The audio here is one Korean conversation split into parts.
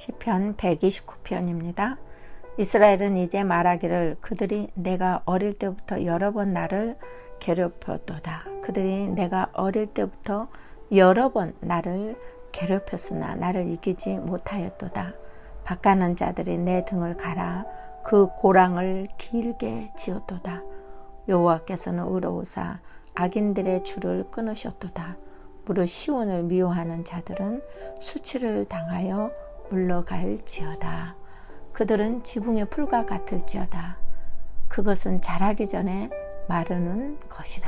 시편 129편입니다. 이스라엘은 이제 말하기를 그들이 내가 어릴 때부터 여러 번 나를 괴롭혔도다. 그들이 내가 어릴 때부터 여러 번 나를 괴롭혔으나 나를 이기지 못하였도다. 박하는 자들이 내 등을 갈아 그 고랑을 길게 지었도다. 여호와께서는 의로우사 악인들의 줄을 끊으셨도다. 무릇 시온을 미워하는 자들은 수치를 당하여 물러갈지어다. 그들은 지붕의 풀과 같을지어다. 그것은 자라기 전에 마르는 것이라.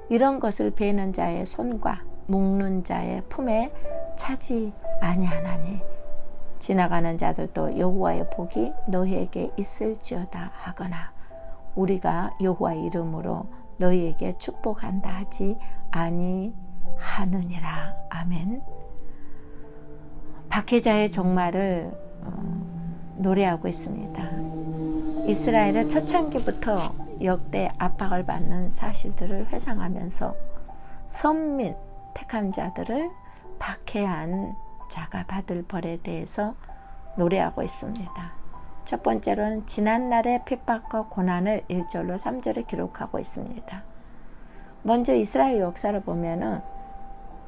이런 것을 베는 자의 손과 묶는 자의 품에 차지 아니하나니 지나가는 자들도 여호와의 복이 너희에게 있을지어다 하거나 우리가 여호와의 이름으로 너희에게 축복한다 하지 아니하느니라. 아멘. 박해자의 종말을 노래하고 있습니다. 이스라엘은 초창기부터 역대 압박을 받는 사실들을 회상하면서 선민 택한 자들을 박해한 자가 받을 벌에 대해서 노래하고 있습니다. 첫 번째로는 지난날의 핍박과 고난을 1절로 3절에 기록하고 있습니다. 먼저 이스라엘 역사를 보면은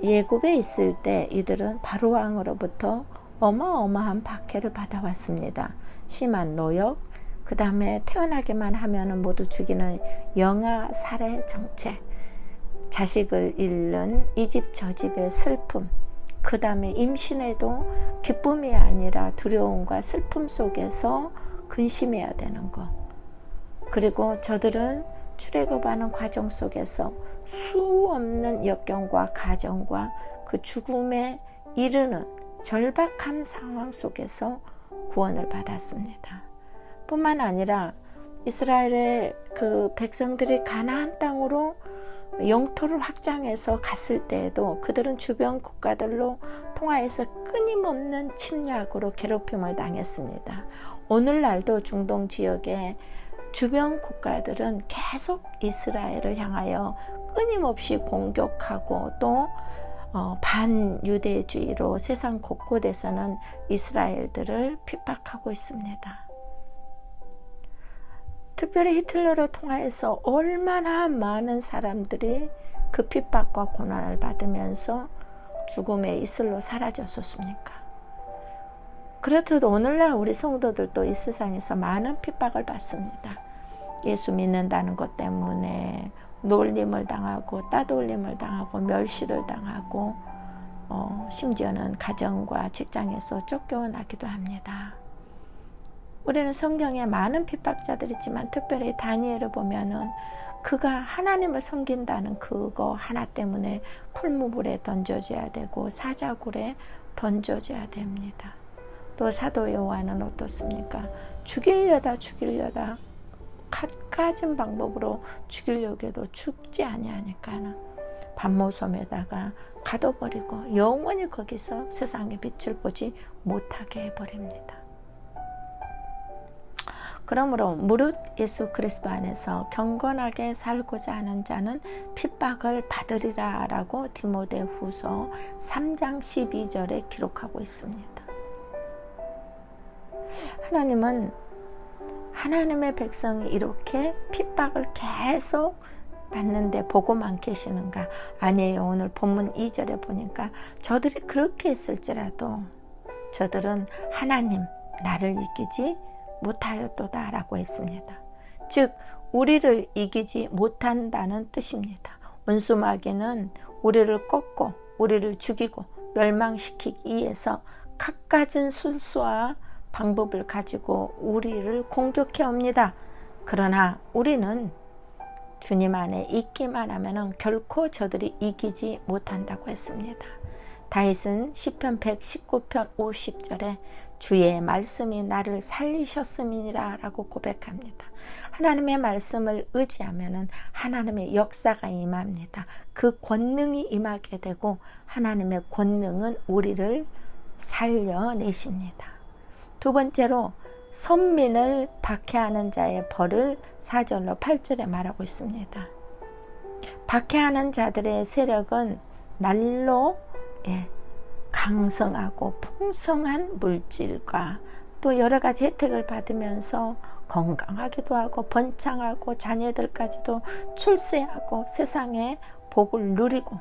예굽에 있을 때 이들은 바로 왕으로부터 어마어마한 박해를 받아왔습니다. 심한 노역, 그 다음에 태어나기만 하면 모두 죽이는 영아 살해 정책, 자식을 잃는 이 집 저 집의 슬픔, 그 다음에 임신에도 기쁨이 아니라 두려움과 슬픔 속에서 근심해야 되는 것. 그리고 저들은 출애굽하는 과정 속에서 수 없는 역경과 가정과 그 죽음에 이르는 절박한 상황 속에서 구원을 받았습니다. 뿐만 아니라 이스라엘의 그 백성들이 가나안 땅으로 영토를 확장해서 갔을 때에도 그들은 주변 국가들로 통하여서 끊임없는 침략으로 괴롭힘을 당했습니다. 오늘날도 중동 지역의 주변 국가들은 계속 이스라엘을 향하여 끊임없이 공격하고 또 반유대주의로 세상 곳곳에서는 이스라엘들을 핍박하고 있습니다. 특별히 히틀러를 통하여서 얼마나 많은 사람들이 그 핍박과 고난을 받으면서 죽음의 이슬로 사라졌었습니까? 그렇듯 오늘날 우리 성도들도 이 세상에서 많은 핍박을 받습니다. 예수 믿는다는 것 때문에 놀림을 당하고 따돌림을 당하고 멸시를 당하고 심지어는 가정과 직장에서 쫓겨나기도 합니다. 우리는 성경에 많은 핍박자들이 있지만 특별히 다니엘을 보면은 그가 하나님을 섬긴다는 그거 하나 때문에 풀무불에 던져져야 되고 사자굴에 던져져야 됩니다. 또 사도 요한은 어떻습니까? 죽이려다 갖가진 방법으로 죽이려고 해도 죽지 아니하니까 반모섬에다가 가둬버리고 영원히 거기서 세상의 빛을 보지 못하게 해버립니다. 그러므로 무릇 예수 그리스도 안에서 경건하게 살고자 하는 자는 핍박을 받으리라 라고 디모데후서 3장 12절에 기록하고 있습니다. 하나님은 하나님의 백성이 이렇게 핍박을 계속 받는데 보고만 계시는가? 아니에요. 오늘 본문 2절에 보니까 저들이 그렇게 했을지라도 저들은 하나님 나를 이기지 못하였도다 라고 했습니다. 즉 우리를 이기지 못한다는 뜻입니다. 원수마귀는 우리를 꺾고 우리를 죽이고 멸망시키기 위해서 갖가진 수수와 방법을 가지고 우리를 공격해 옵니다. 그러나 우리는 주님 안에 있기만 하면 결코 저들이 이기지 못한다고 했습니다. 다윗은 시편 119편 50절에 주의 말씀이 나를 살리셨음이니라 라고 고백합니다. 하나님의 말씀을 의지하면 하나님의 역사가 임합니다. 그 권능이 임하게 되고 하나님의 권능은 우리를 살려내십니다. 두 번째로 선민을 박해하는 자의 벌을 4절로 8절에 말하고 있습니다. 박해하는 자들의 세력은 날로 강성하고 풍성한 물질과 또 여러 가지 혜택을 받으면서 건강하기도 하고 번창하고 자녀들까지도 출세하고 세상의 복을 누리고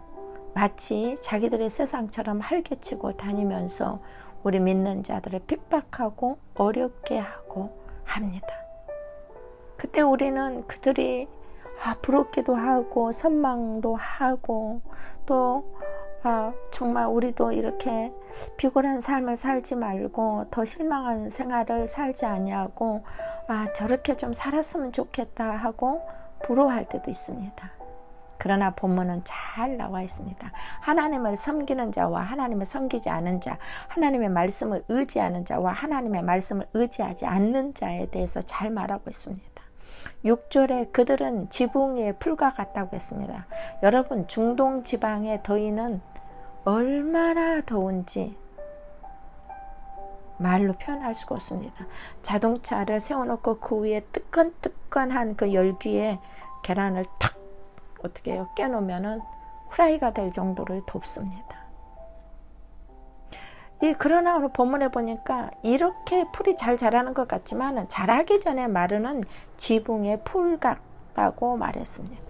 마치 자기들의 세상처럼 활개치고 다니면서 우리 믿는 자들을 핍박하고 어렵게 하고 합니다. 그때 우리는 그들이 부럽기도 하고 선망도 하고 또 정말 우리도 이렇게 비굴한 삶을 살지 말고 더 실망한 생활을 살지 아니하고 저렇게 좀 살았으면 좋겠다 하고 부러워할 때도 있습니다. 그러나 본문은 잘 나와 있습니다. 하나님을 섬기는 자와 하나님을 섬기지 않은 자, 하나님의 말씀을 의지하는 자와 하나님의 말씀을 의지하지 않는 자에 대해서 잘 말하고 있습니다. 6절에 그들은 지붕 위에 풀과 같다고 했습니다. 여러분, 중동 지방의 더위는 얼마나 더운지 말로 표현할 수가 없습니다. 자동차를 세워놓고 그 위에 뜨끈뜨끈한 그 열기에 계란을 탁 어떻게 해요? 깨놓으면은 후라이가 될 정도로 덥습니다. 그러나 오늘 본문에 보니까 이렇게 풀이 잘 자라는 것 같지만 자라기 전에 마르는 지붕의 풀 같다고 말했습니다.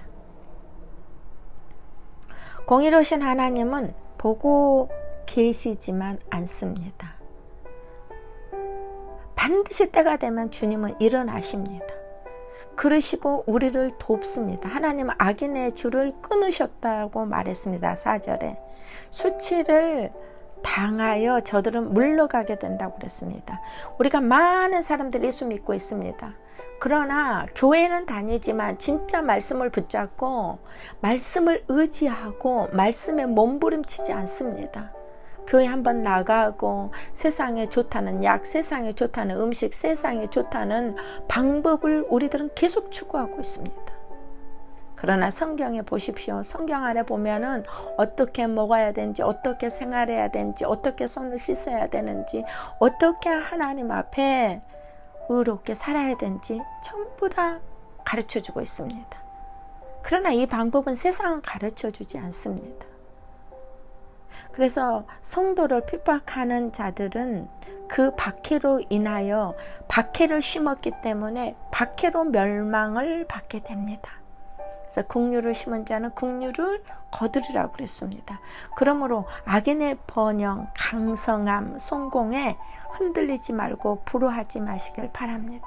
공의로우신 하나님은 보고 계시지만 않습니다. 반드시 때가 되면 주님은 일어나십니다. 그러시고 우리를 돕습니다. 하나님은 악인의 줄을 끊으셨다고 말했습니다. 4절에 수치를 당하여 저들은 물러가게 된다고 그랬습니다. 우리가 많은 사람들이 예수 믿고 있습니다. 그러나 교회는 다니지만 진짜 말씀을 붙잡고 말씀을 의지하고 말씀에 몸부림치지 않습니다. 교회 한번 나가고 세상에 좋다는 약, 세상에 좋다는 음식, 세상에 좋다는 방법을 우리들은 계속 추구하고 있습니다. 그러나 성경에 보십시오. 성경 안에 보면은 어떻게 먹어야 되는지, 어떻게 생활해야 되는지, 어떻게 손을 씻어야 되는지, 어떻게 하나님 앞에 의롭게 살아야 되는지 전부 다 가르쳐주고 있습니다. 그러나 이 방법은 세상은 가르쳐주지 않습니다. 그래서 성도를 핍박하는 자들은 그 박해로 인하여 박해를 심었기 때문에 박해로 멸망을 받게 됩니다. 그래서 국류를 심은 자는 국류를 거두리라고 그랬습니다. 그러므로 악인의 번영, 강성함, 성공에 흔들리지 말고 불효하지 마시길 바랍니다.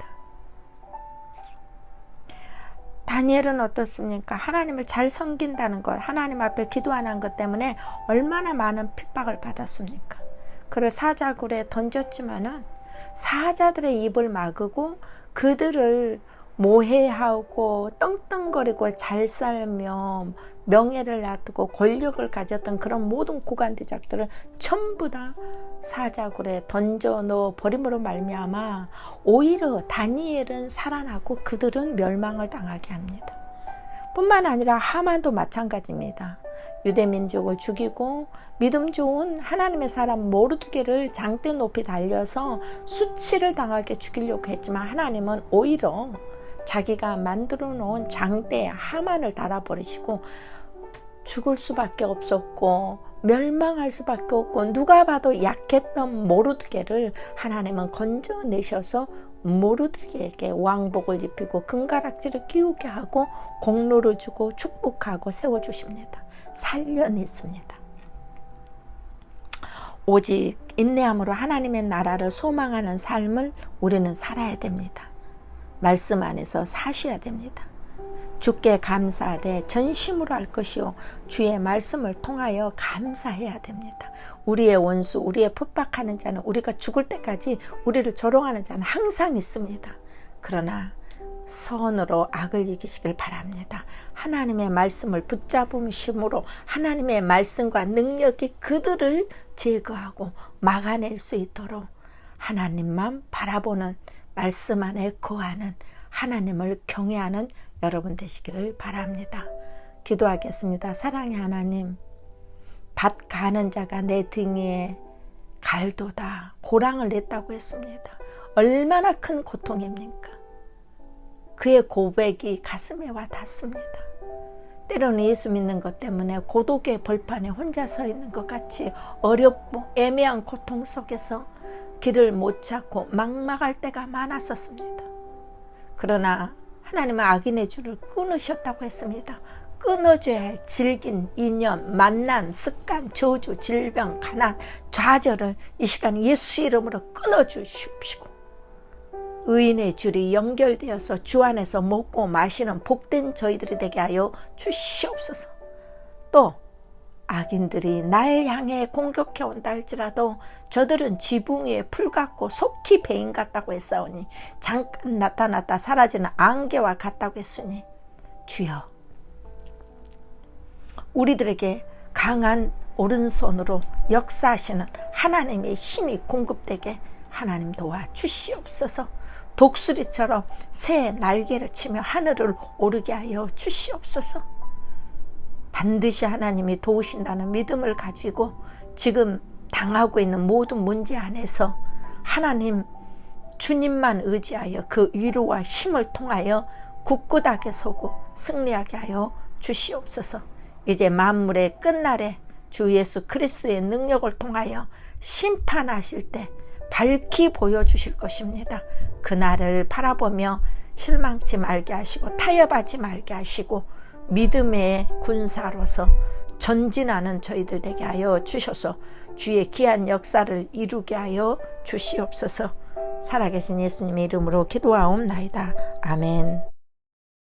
다니엘은 어떻습니까? 하나님을 잘 섬긴다는 것, 하나님 앞에 기도하는 것 때문에 얼마나 많은 핍박을 받았습니까? 그를 사자굴에 던졌지만은 사자들의 입을 막고 그들을 모해하고 떵떵거리고 잘 살며 명예를 놔두고 권력을 가졌던 그런 모든 고관대작들을 전부 다 사자굴에 던져 넣어 버림으로 말미암아 오히려 다니엘은 살아나고 그들은 멸망을 당하게 합니다. 뿐만 아니라 하만도 마찬가지입니다. 유대 민족을 죽이고 믿음 좋은 하나님의 사람 모르드게를 장대 높이 달려서 수치를 당하게 죽이려고 했지만 하나님은 오히려 자기가 만들어 놓은 장대에 하만을 달아버리시고 죽을 수밖에 없었고 멸망할 수밖에 없고 누가 봐도 약했던 모르드게를 하나님은 건져내셔서 모르드게에게 왕복을 입히고 금가락지를 끼우게 하고 공로를 주고 축복하고 세워주십니다. 살려냈습니다. 오직 인내함으로 하나님의 나라를 소망하는 삶을 우리는 살아야 됩니다. 말씀 안에서 사셔야 됩니다. 주께 감사하되 전심으로 할 것이요 주의 말씀을 통하여 감사해야 됩니다. 우리의 원수, 우리의 핍박하는 자는 우리가 죽을 때까지 우리를 조롱하는 자는 항상 있습니다. 그러나 선으로 악을 이기시길 바랍니다. 하나님의 말씀을 붙잡으심으로 하나님의 말씀과 능력이 그들을 제거하고 막아낼 수 있도록 하나님만 바라보는 말씀 안에 거하는 하나님을 경외하는 여러분 되시기를 바랍니다. 기도하겠습니다. 사랑의 하나님, 밭 가는 자가 내 등에 갈도다 고랑을 냈다고 했습니다. 얼마나 큰 고통입니까? 그의 고백이 가슴에 와 닿습니다. 때로는 예수 믿는 것 때문에 고독의 벌판에 혼자 서 있는 것 같이 어렵고 애매한 고통 속에서 길을 못 찾고 막막할 때가 많았었습니다. 그러나 하나님은 악인의 줄을 끊으셨다고 했습니다. 끊어줘야 할 질긴 인연, 만남, 습관, 저주, 질병, 가난, 좌절을 이 시간 예수 이름으로 끊어주십시오. 의인의 줄이 연결되어서 주 안에서 먹고 마시는 복된 저희들이 되게 하여 주시옵소서. 또 악인들이 날 향해 공격해 온다 할지라도 저들은 지붕 위에 풀 같고 속히 베인 같다고 했사오니 잠깐 나타났다 사라지는 안개와 같다고 했으니 주여 우리들에게 강한 오른손으로 역사하시는 하나님의 힘이 공급되게 하나님 도와 주시옵소서. 독수리처럼 새 날개를 치며 하늘을 오르게 하여 주시옵소서. 반드시 하나님이 도우신다는 믿음을 가지고 지금 당하고 있는 모든 문제 안에서 하나님 주님만 의지하여 그 위로와 힘을 통하여 굳굳하게 서고 승리하게 하여 주시옵소서. 이제 만물의 끝날에 주 예수 그리스도의 능력을 통하여 심판하실 때 밝히 보여주실 것입니다. 그날을 바라보며 실망치 말게 하시고 타협하지 말게 하시고 믿음의 군사로서 전진하는 저희들 되게 하여 주셔서 주의 귀한 역사를 이루게 하여 주시옵소서. 살아계신 예수님의 이름으로 기도하옵나이다. 아멘.